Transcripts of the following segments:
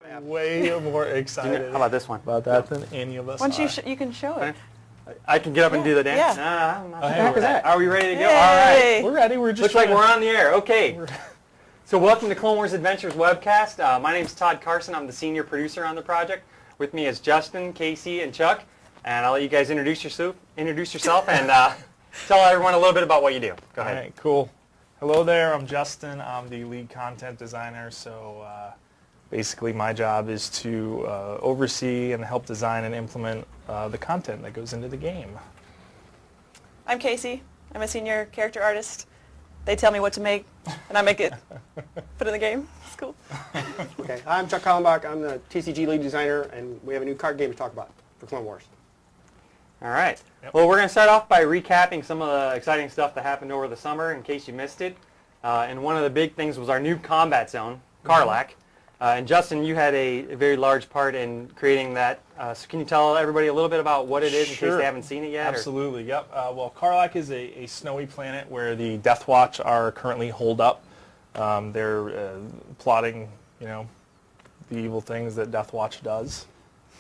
Way more excited How about this one? about that than any of us Once are. you can show it. I can get up and do the dance? Yeah. Nah, I'm not Oh, sure hey, about we're that. Are we ready to go? Yay. All right. We're ready. We're just Looks like trying we're to- on the air. Okay. So welcome to Clone Wars Adventures Webcast. My name's Todd Carson. I'm the senior producer on the project. With me is Justin, Casey, and Chuck. And I'll let you guys introduce yourself and tell everyone a little bit about what you do. Go ahead. All right, cool. Hello there. I'm Justin. I'm the lead content designer. So basically, my job is to oversee and help design and implement the content that goes into the game. I'm Casey. I'm a senior character artist. They tell me what to make, and I make it. Put it in the game. It's cool. Okay, I'm Chuck Kallenbach. I'm the TCG lead designer, and we have a new card game to talk about for Clone Wars. All right. Yep. Well, we're going to start off by recapping some of the exciting stuff that happened over the summer in case you missed it. And one of the big things was our new combat zone, Karlak. And Justin, you had a very large part in creating that. So can you tell everybody a little bit about what it is in case Sure. they haven't seen it yet? Absolutely, yep. Well, Karlak is a snowy planet where the Death Watch are currently holed up. They're plotting, the evil things that Death Watch does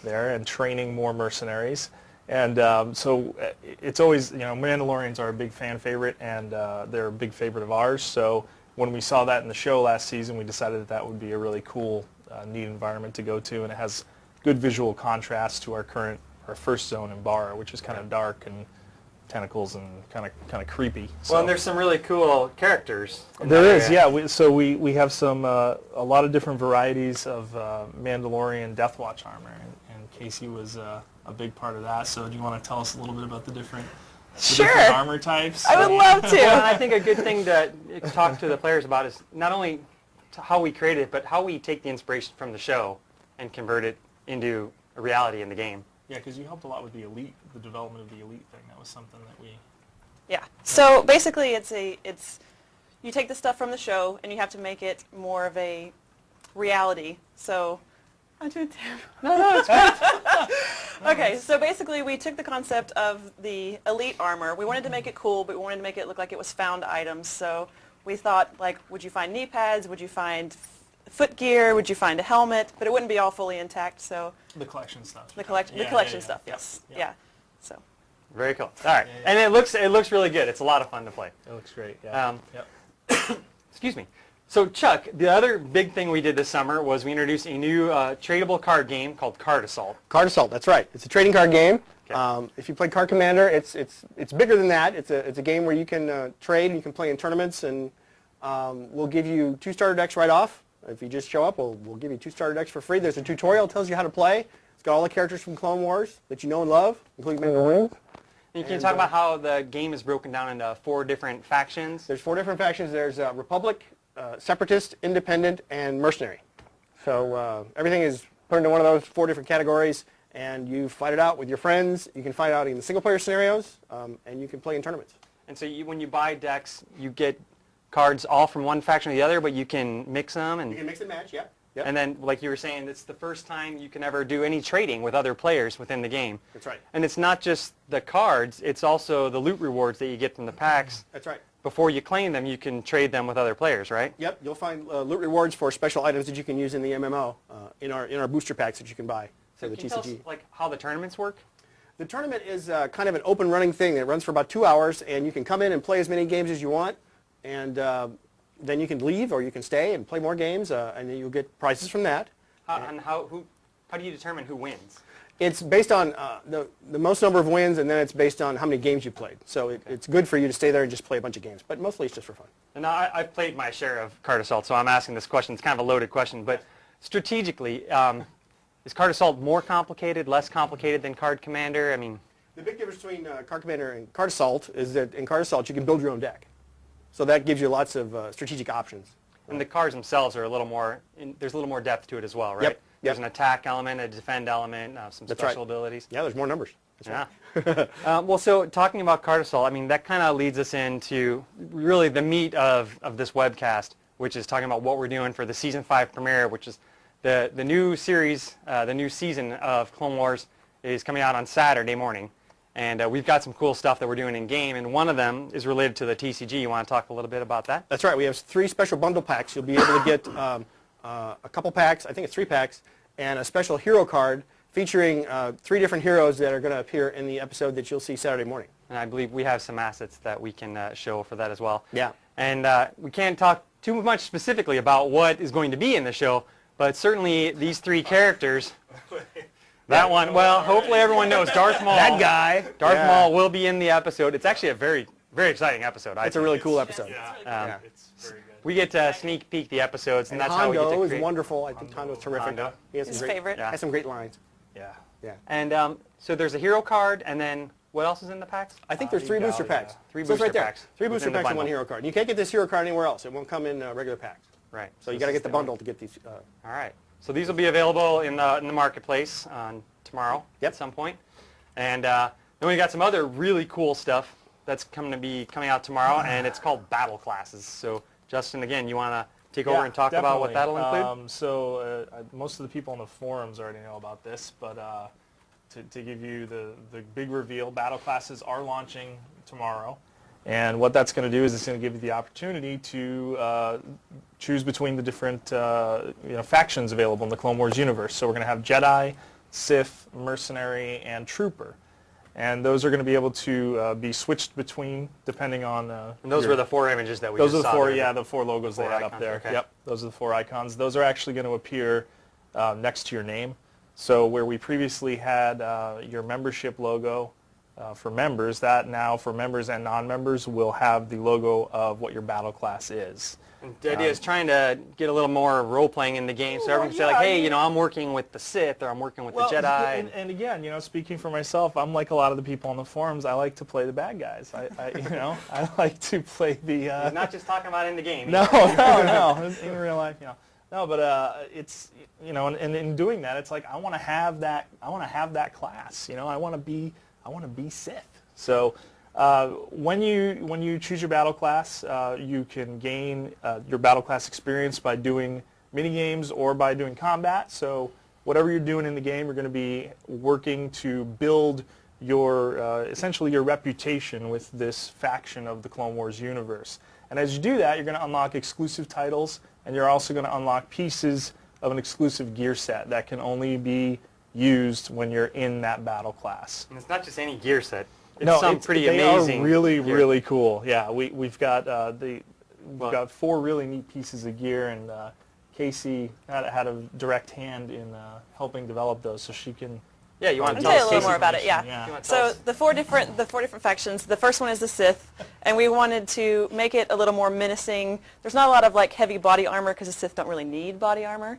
there and training more mercenaries. And so it's always, Mandalorians are a big fan favorite, and they're a big favorite of ours. So when we saw that in the show last season, we decided that that would be a really cool, neat environment to go to, and it has good visual contrast to our first zone in Barra, which is kind of dark and tentacles and kind of creepy. Well, and there's some really cool characters. There is, yeah. We have some a lot of different varieties of Mandalorian Death Watch armor, and Casey was a big part of that. So do you want to tell us a little bit about the different armor types? I would love to. Well, I think a good thing to talk to the players about is not only how we create it, but how we take the inspiration from the show and convert it into a reality in the game. Yeah, because you helped a lot with the Elite, the development of the Elite thing. That was something that we... Yeah. So basically, it's you take the stuff from the show and you have to make it more of a reality. So I'm doing terrible. No, it's great. Okay, so basically we took the concept of the Elite armor. We wanted to make it cool, but we wanted to make it look like it was found items. So we thought, like, would you find knee pads? Would you find foot gear? Would you find a helmet? But it wouldn't be all fully intact. So The collection stuff. the collection stuff. Yes. Yep. Yeah. So. Very cool. All right, and it looks really good. It's a lot of fun to play. It looks great. Yeah. Yep. Excuse me. So Chuck, the other big thing we did this summer was we introduced a new tradable card game called Card Assault. Card Assault, that's right. It's a trading card game. Okay. If you play Card Commander, it's bigger than that. It's a game where you can trade and you can play in tournaments, and we'll give you 2 starter decks right off. If you just show up, we'll give you 2 starter decks for free. There's a tutorial that tells you how to play. It's got all the characters from Clone Wars that you know and love, including Mandalorians. And can you talk about how the game is broken down into 4 different factions? There's 4 different factions. There's Republic, Separatist, Independent, and Mercenary. So everything is put into one of those 4 different categories, and you fight it out with your friends. You can fight it out in the single-player scenarios, and you can play in tournaments. And so when you buy decks, you get cards all from one faction or the other, but you can mix them. You can mix and match, yeah. Yep. And then, like you were saying, it's the first time you can ever do any trading with other players within the game. That's right. And it's not just the cards, it's also the loot rewards that you get from the packs. That's right. Before you claim them, you can trade them with other players, right? Yep, you'll find loot rewards for special items that you can use in the MMO, in our booster packs that you can buy for the Can you tell us, TCG. like, how the tournaments work? The tournament is kind of an open running thing that runs for about 2 hours, and you can come in and play as many games as you want, and then you can leave or you can stay and play more games, and then you'll get prizes from that. How do you determine who wins? It's based on the most number of wins, and then it's based on how many games you played. So it's good for you to stay there and just play a bunch of games, but mostly it's just for fun. And I've played my share of Card Assault, so I'm asking this question. It's kind of a loaded question, but strategically, is Card Assault more complicated, less complicated than Card Commander? I mean, the big difference between Card Commander and Card Assault is that in Card Assault you can build your own deck. So that gives you lots of strategic options. and the cards themselves are a little more, there's a little more depth to it as well, right? Yep. There's an attack element, a defend element, some That's special right. abilities. Yeah, there's more numbers. That's Yeah. Well, so talking about Card Assault, I mean, that kind of leads us into really the meat of this webcast, which is talking about what we're doing for the Season 5 premiere, which is the new series, the new season of Clone Wars is coming out on Saturday morning. And we've got some cool stuff that we're doing in-game, and one of them is related to the TCG. You want to talk a little bit about that? That's right. We have 3 special bundle packs. You'll be able to get a couple packs, I think it's 3 packs, and a special hero card featuring 3 different heroes that are going to appear in the episode that you'll see Saturday morning. And I believe we have some assets that we can show for that as well. Yeah. And we can't talk too much specifically about what is going to be in the show, but certainly these 3 characters, that one, well, hopefully everyone knows Darth Maul. That guy. Darth Maul will be in the episode. It's actually a very, very exciting episode. It's a really cool episode. Yeah, it's very good. We get to sneak peek the episodes, and that's how we get to Hondo create. is wonderful. I think Hondo's terrific. Hondo. He has His some great, favorite. Yeah. has some great lines. Yeah. Yeah. And so there's a hero card, and then what else is in the packs? I think there's 3 you booster go, packs. yeah. 3 So it's booster right there. packs 3 booster within the packs and 1 bundle. hero card. And you can't get this hero card anywhere else. It won't come in regular packs. Right. So you got to get the bundle to get these. All right. So these will be available in the marketplace tomorrow at some point. And then we got some other really cool stuff that's coming out tomorrow, and it's called battle classes. So Justin, again, you want to take over and talk about what that'll include? So most of the people on the forums already know about this, but to give you the big reveal, battle classes are launching tomorrow. And what that's going to do is it's going to give you the opportunity to choose between the different factions available in the Clone Wars universe. So we're going to have Jedi, Sith, Mercenary, and Trooper. And those are going to be able to be switched between depending on... and those were the 4 images that we those just are the saw 4, there. yeah, the 4 logos they 4 had up icons, there. okay. Yep, those are the 4 icons. Those are actually going to appear next to your name. So where we previously had your membership logo for members, that now for members and non-members will have the logo of what your battle class is. And the idea is trying to get a little more role-playing in the game, so everyone can say, like, hey, I'm working with the Sith, or I'm working with the Jedi. And again, speaking for myself, I'm like a lot of the people on the forums. I like to play the bad guys. I like to play the... He's not just talking about in the game. No, in real life, No, but it's, and in doing that, it's like I want to have that. I want to have that class. I want to be Sith. So when you choose your battle class, you can gain your battle class experience by doing mini games or by doing combat. So whatever you're doing in the game, you're going to be working to build your essentially your reputation with this faction of the Clone Wars universe. And as you do that, you're going to unlock exclusive titles, and you're also going to unlock pieces of an exclusive gear set that can only be used when you're in that battle class. And it's not just any gear set. It's pretty amazing. They are really, gear. really cool. Yeah, we've got got 4 really neat pieces of gear, and Casey had a direct hand in helping develop those, so she can. Yeah, you want I'll to tell tell you a us little more about it. Yeah. Yeah. So the four different factions. The first one is the Sith, and we wanted to make it a little more menacing. There's not a lot of heavy body armor because the Sith don't really need body armor.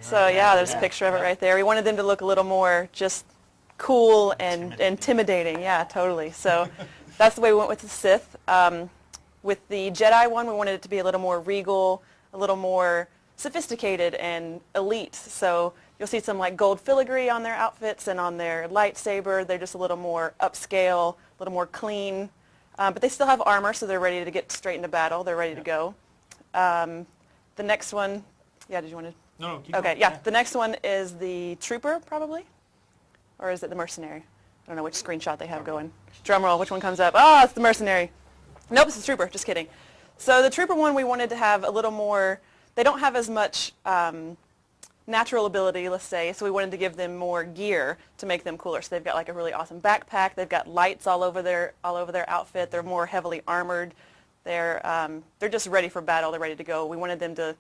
So yeah, there's a picture of it right there. We wanted them to look a little more just cool and intimidating. Yeah, totally. So that's the way we went with the Sith. With the Jedi one, we wanted it to be a little more regal, a little more sophisticated and elite. So you'll see some gold filigree on their outfits and on their lightsaber. They're just a little more upscale, a little more clean. But they still have armor, so they're ready to get straight into battle. They're ready to go. The next one, did you want to? No, keep Okay, going. yeah. The next one is the Trooper, probably? Or is it the Mercenary? I don't know which screenshot they have going. Drum roll, which one comes up? Oh, it's the Mercenary. Nope, it's the Trooper, just kidding. So the Trooper one, we wanted to have a little more, they don't have as much natural ability, let's say, so we wanted to give them more gear to make them cooler. So they've got a really awesome backpack. They've got lights all over their outfit. They're more heavily armored. They're just ready for battle. They're ready to go. We wanted them to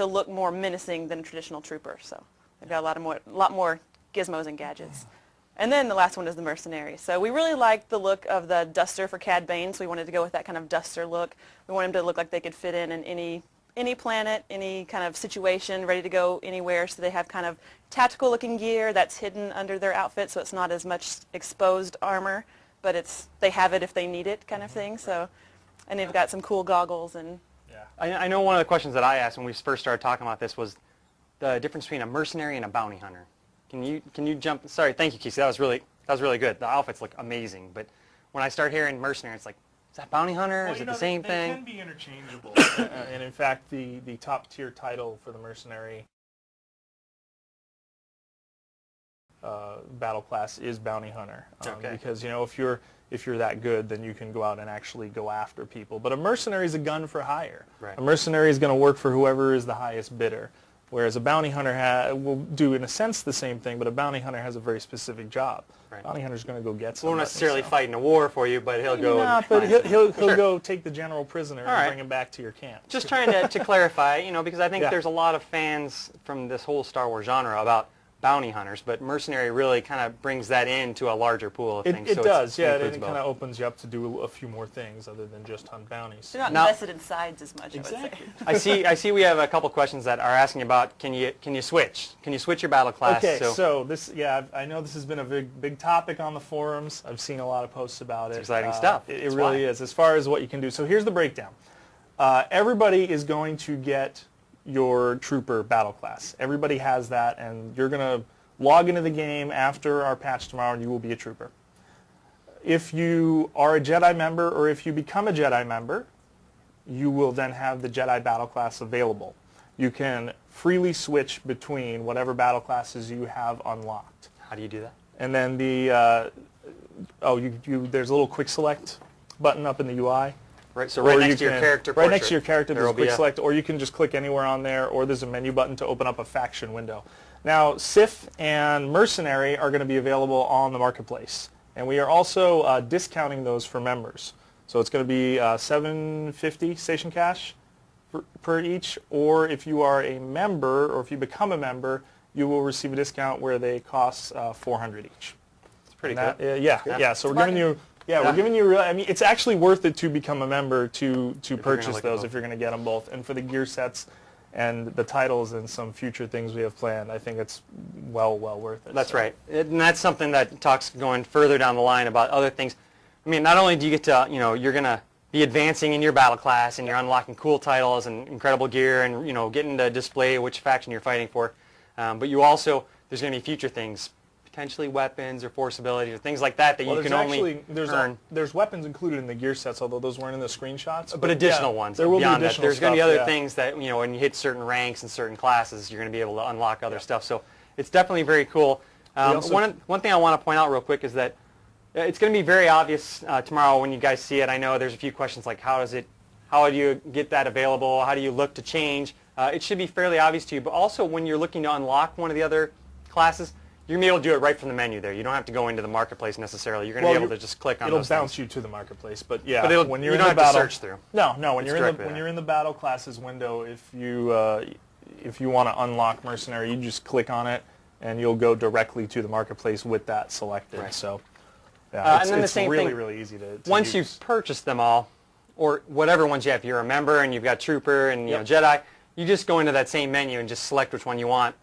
look more menacing than a traditional trooper. So they've got a lot more gizmos and gadgets. And then the last one is the Mercenary. So we really liked the look of the duster for Cad Bane, so we wanted to go with that kind of duster look. We wanted them to look like they could fit in any planet, any kind of situation, ready to go anywhere. So they have kind of tactical looking gear that's hidden under their outfit, so it's not as much exposed armor, but they have it if they need it kind of thing. So, and they've got some cool goggles and. Yeah. I know one of the questions that I asked when we first started talking about this was the difference between a mercenary and a bounty hunter. Can you jump? Sorry, thank you, Casey. That was really good. The outfits look amazing, but when I start hearing mercenary, it's like, is that bounty hunter? Is it the same thing? They can be interchangeable. And in fact, the top tier title for the Mercenary battle class is Bounty Hunter. Okay. Because if you're that good, then you can go out and actually go after people. But a mercenary is a gun for hire. Right. A mercenary is going to work for whoever is the highest bidder. Whereas a bounty hunter will do, in a sense, the same thing, but a bounty hunter has a very specific job. Right. Bounty hunter's going to go get somebody. Won't necessarily fight in a war for you, but he'll go. Not, but he'll go take the general prisoner All right. and bring him back to your camp. Just trying to clarify, because I think Yeah. there's a lot of fans from this whole Star Wars genre about bounty hunters, but mercenary really kind of brings that into a larger pool of things. It So does, yeah. It includes kind both. of opens you up to do a few more things other than just hunt bounties. They're not Now- invested in sides as much, I would say. Exactly. I see. We have a couple questions that are asking about can you switch? Can you switch your battle class? Okay, so this, I know this has been a big topic on the forums. I've seen a lot of posts about it. It's exciting stuff. It That's really why. is, as far as what you can do. So here's the breakdown. Everybody is going to get your trooper battle class. Everybody has that, and you're going to log into the game after our patch tomorrow, and you will be a trooper. If you are a Jedi member, or if you become a Jedi member, you will then have the Jedi battle class available. You can freely switch between whatever battle classes you have unlocked. How do you do that? And then there's a little quick select button up in the UI. Right. So Or right you next to your can- character. Right next portrait, to your character, there there's a will be quick select, or you can just click anywhere on there, or there's a menu button to open up a faction window. Now, Sith and Mercenary are going to be available on the marketplace, and we are also discounting those for members. So it's going to be $7.50 station cash per each, or if you are a member, or if you become a member, you will receive a discount where they cost $400 each. It's pretty And good. that- yeah. So we're Bargain. giving you. Yeah, Yeah. we're giving you. I mean, it's actually worth it to become a member to gonna purchase look at those both. if you're going to get them both. And for the gear sets and the titles and some future things we have planned, I think it's well worth it. That's So- right. And that's something that talks going further down the line about other things. I mean, not only do you get to, you're going to be advancing in your battle class and you're unlocking cool titles and incredible gear and, getting to display which faction you're fighting for, but you also, there's going to be future things, potentially weapons or force abilities or things like that Well, you can only earn. there's weapons included in the gear sets, although those weren't in the screenshots. But additional yeah, ones There will beyond be that. additional There's going to be stuff, other yeah. things that, when you hit certain ranks and certain classes, you're going to be able to unlock other stuff. So it's definitely very cool. also- One thing I want to point out real quick is that it's going to be very obvious tomorrow when you guys see it. I know there's a few questions like how do you get that available? How do you look to change? It should be fairly obvious to you. But also when you're looking to unlock one of the other classes, you're going to be able to do it right from the menu there. You don't have to go into the marketplace necessarily. You're going to be able to just click on It'll those bounce things. you to the marketplace, but yeah, But when you're you in don't the have to battle, search through. No, when It's you're in directly when there. you're in the battle classes window, if you want to unlock Mercenary, you just click on it, and you'll go directly to the marketplace with that selected. Right. So, yeah, and then the it's same really thing, really easy to once use. you've purchased them all, or whatever ones you have, if you're a member and you've got Trooper and Yep. Jedi, you just go into that same menu and just select which one you want.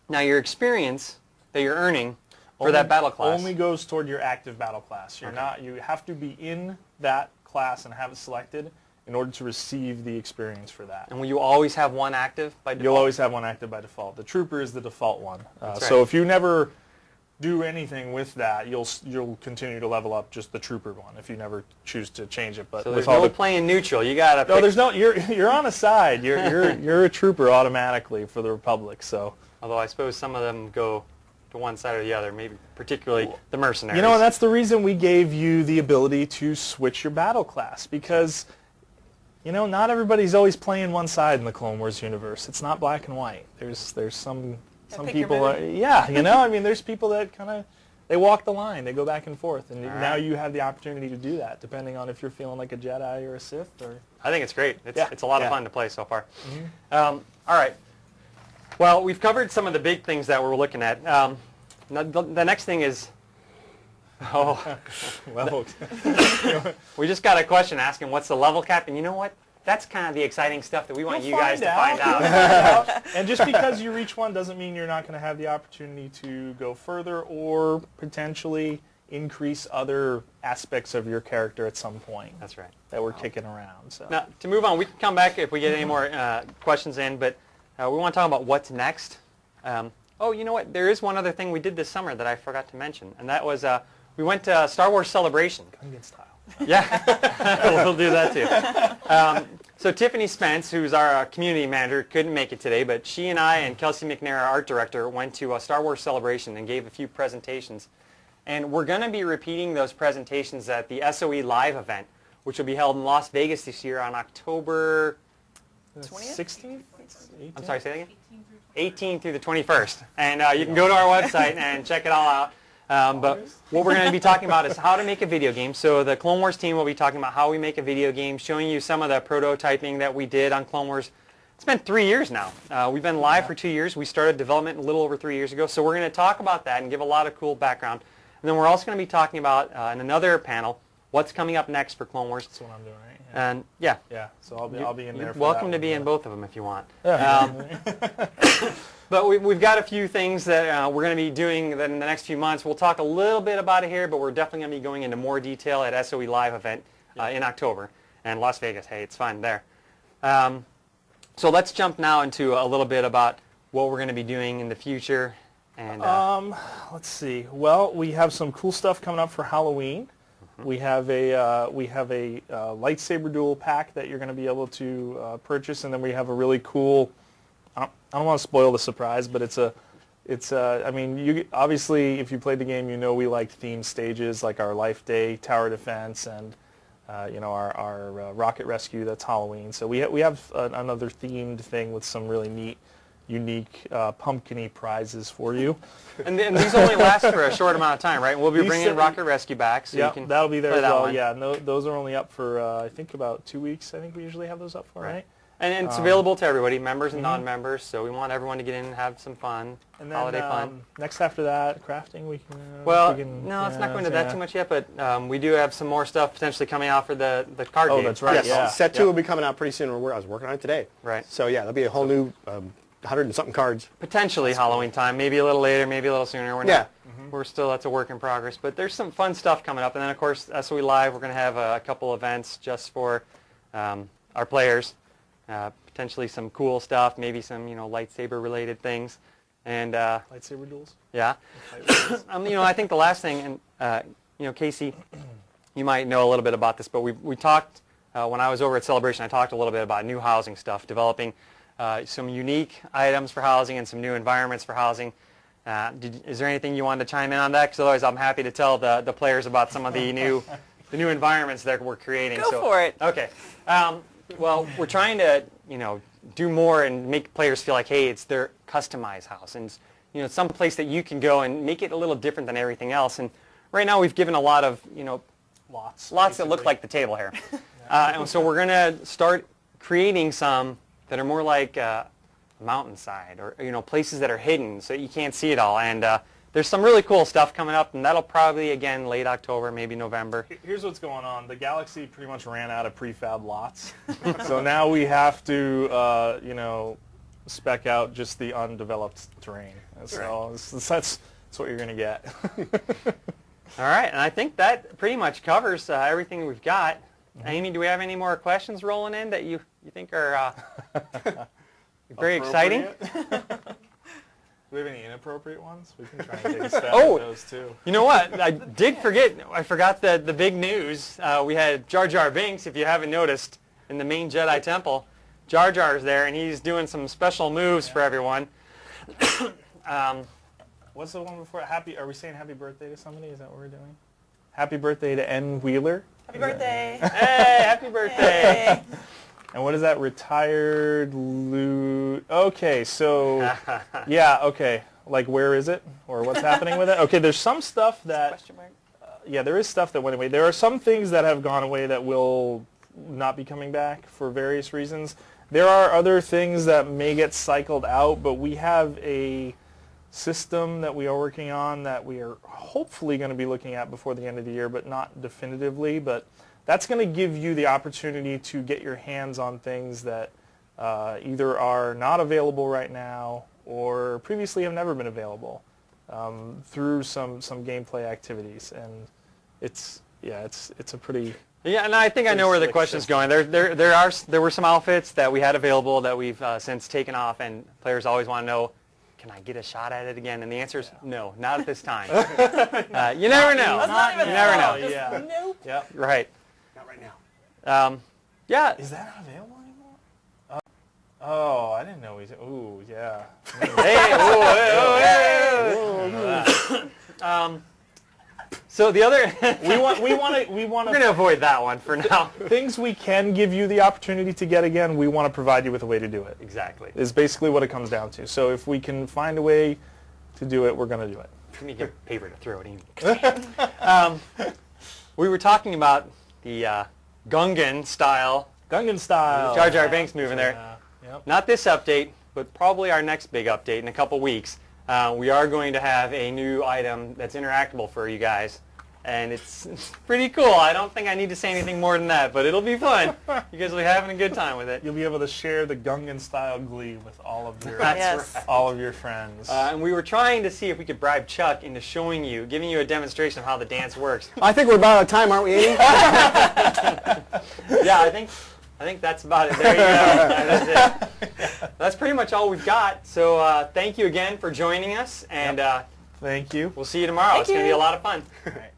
Now your experience that you're earning for that battle class. only goes toward your active battle class. You're not. You have to be in that class and have it selected in order to receive the experience for that. And will you always have one active by default? You'll always have one active by default. The Trooper is the default one. That's So right. if you never do anything with that, you'll continue to level up just the Trooper one if you never choose to change it. But So with there's all no the playing neutral. You got to no, there's no. You're on a side. You're a Trooper automatically for the Republic. So Although I suppose some of them go to one side or the other, maybe particularly the mercenaries. you know, and that's the reason we gave you the ability to switch your battle class, because not everybody's always playing one side in the Clone Wars universe. It's not black and white. There's some pick your people. movie. I mean, there's people that kind of they walk the line. They go back and forth, and All now right. you have the opportunity to do that, depending on if you're feeling like a Jedi or a Sith. Or I think it's great. It's, Yeah. it's a lot of Yeah. fun to play so far. All right. Well, we've covered some of the big things that we're looking at. Now the next thing is, well, we just got a question asking what's the level cap, and you know what? That's kind of the exciting stuff that we want You'll you guys to find find out. out. And just because you reach one doesn't mean you're not going to have the opportunity to go further or potentially increase other aspects of your character at some point That's right. that we're kicking around. So. Now, to move on, we can come back if we get any more questions in, but we want to talk about what's next. Oh, you know what? There is one other thing we did this summer that I forgot to mention, and that was we went to Star Wars Celebration. Gungan style. Yeah, we'll do that too. So Tiffany Spence, who's our community manager, couldn't make it today, but she and I and Kelsey McNair, our art director, went to a Star Wars Celebration and gave a few presentations. And we're going to be repeating those presentations at the SOE Live event, which will be held in Las Vegas this year on October 20th? 16th? I'm sorry, say that again? 18 through the 21st. And you can go to our website and check it all out. But what we're going to be talking about is how to make a video game. So the Clone Wars team will be talking about how we make a video game, showing you some of the prototyping that we did on Clone Wars. It's been 3 years now. We've been live for 2 years. We started development a little over 3 years ago. So we're going to talk about that and give a lot of cool background. And then we're also going to be talking about, in another panel, what's coming up next for Clone Wars. That's what I'm doing, right? And yeah. Yeah, so I'll be in there You're for welcome that to be one, in both of them if you want. Yeah. But we've got a few things that we're going to be doing in the next few months. We'll talk a little bit about it here, but we're definitely going to be going into more detail at SOE Live event in October. And Las Vegas, hey, it's fun there. So let's jump now into a little bit about what we're going to be doing in the future. And let's see. Well, we have some cool stuff coming up for Halloween. We have a lightsaber duel pack that you're going to be able to purchase, and then we have a really cool. I don't want to spoil the surprise, but it's I mean, you obviously if you played the game, you know we like themed stages like our Life Day Tower Defense and our Rocket Rescue. That's Halloween. So we have another themed thing with some really neat, unique pumpkin-y prizes for you. And these only last for a short amount of time, right? We'll be bringing Rocket Rescue back, so you can that'll be there play as that well. one. Yeah, no, those are only up for I think about 2 weeks. I think we usually have those up for, right? And it's available to everybody, members and non-members. So we want everyone to get in and have some fun, And then holiday fun. next after that, crafting. We can. Well, we can, no, let's not go into that too much yet. But we do have some more stuff potentially coming out for the card game. Oh, that's right. Yes, Yeah. set 2 will be coming out pretty soon. I was working on it today. Right. So yeah, there'll be a whole new 100 and something cards. Potentially Halloween time, maybe a little later, maybe a little sooner. We're not. We're still, that's a work in progress. But there's some fun stuff coming up. And then, of course, SOE Live, we're going to have a couple events just for our players. Potentially some cool stuff, maybe some, lightsaber-related things. And Lightsaber duels. yeah. I think the last thing, and, Casey, you might know a little bit about this, but we talked, when I was over at Celebration, I talked a little bit about new housing stuff, developing some unique items for housing and some new environments for housing. Is there anything you wanted to chime in on that? Because otherwise I'm happy to tell the players about some of the new environments that we're creating. Go for it. Okay. Well, we're trying to, do more and make players feel like, hey, it's their customized house. And, some place that you can go and make it a little different than everything else. And right now we've given a lot of, Lots that look like the table here. And so we're going to start creating some that are more like a mountainside or, places that are hidden so you can't see it all. And there's some really cool stuff coming up, and that'll probably, again, late October, maybe November. Here's what's going on. The Galaxy pretty much ran out of prefab lots. So now we have to, spec out just the undeveloped terrain. So that's what you're going to get. All right, and I think that pretty much covers everything we've got. Amy, do we have any more questions rolling in that you think are very exciting? Do we have any inappropriate ones? We can try and take a stab at those too. You know what? I forgot the big news. We had Jar Jar Binks, if you haven't noticed, in the main Jedi Temple. Jar Jar's there, and he's doing some special moves for everyone. What's the one before? Are we saying happy birthday to somebody? Is that what we're doing? Happy birthday to N. Wheeler. Happy birthday. Hey, happy birthday. Hey. And what is that? Retired loot. Okay, so, yeah, okay. Like, where is it? Or what's happening with it? Okay, there's some stuff that, Question mark. yeah, there is stuff that went away. There are some things that have gone away that will not be coming back for various reasons. There are other things that may get cycled out, but we have a system that we are working on that we are hopefully going to be looking at before the end of the year, but not definitively. But that's going to give you the opportunity to get your hands on things that either are not available right now or previously have never been available through some gameplay activities. And it's a pretty... Yeah, and I think I know where the question's going. There were some outfits that we had available that we've since taken off, and players always want to know, can I get a shot at it again? And the answer is no, not at this time. You never know. You never know. Yeah. Nope. Yep. Right. Not right now. Yeah. Is that not available anymore? Oh, I didn't know we... Ooh, yeah. Hey, So the other, we want we're going to avoid that one for now. things we can give you the opportunity to get again. We want to provide you with a way to do it. Exactly. Is basically what it comes down to. So if we can find a way to do it, we're going to do it. Let me get paper to throw it in. We were talking about the Gungan style. Gungan style. Jar Jar Binks moving there. Yep. Not this update, but probably our next big update in a couple weeks. We are going to have a new item that's interactable for you guys, and it's pretty cool. I don't think I need to say anything more than that, but it'll be fun. You guys will be having a good time with it. You'll be able to share the Gungan style glee with all of your Yes. all of your friends. And we were trying to see if we could bribe Chuck into showing you, giving you a demonstration of how the dance works. I think we're about out of time, aren't we, Amy? Yeah, I think that's about it. There you go. That's it. That's pretty much all we've got. So thank you again for joining us, and Thank you. we'll see you tomorrow. Thank It's going to be you. a lot of fun. All right.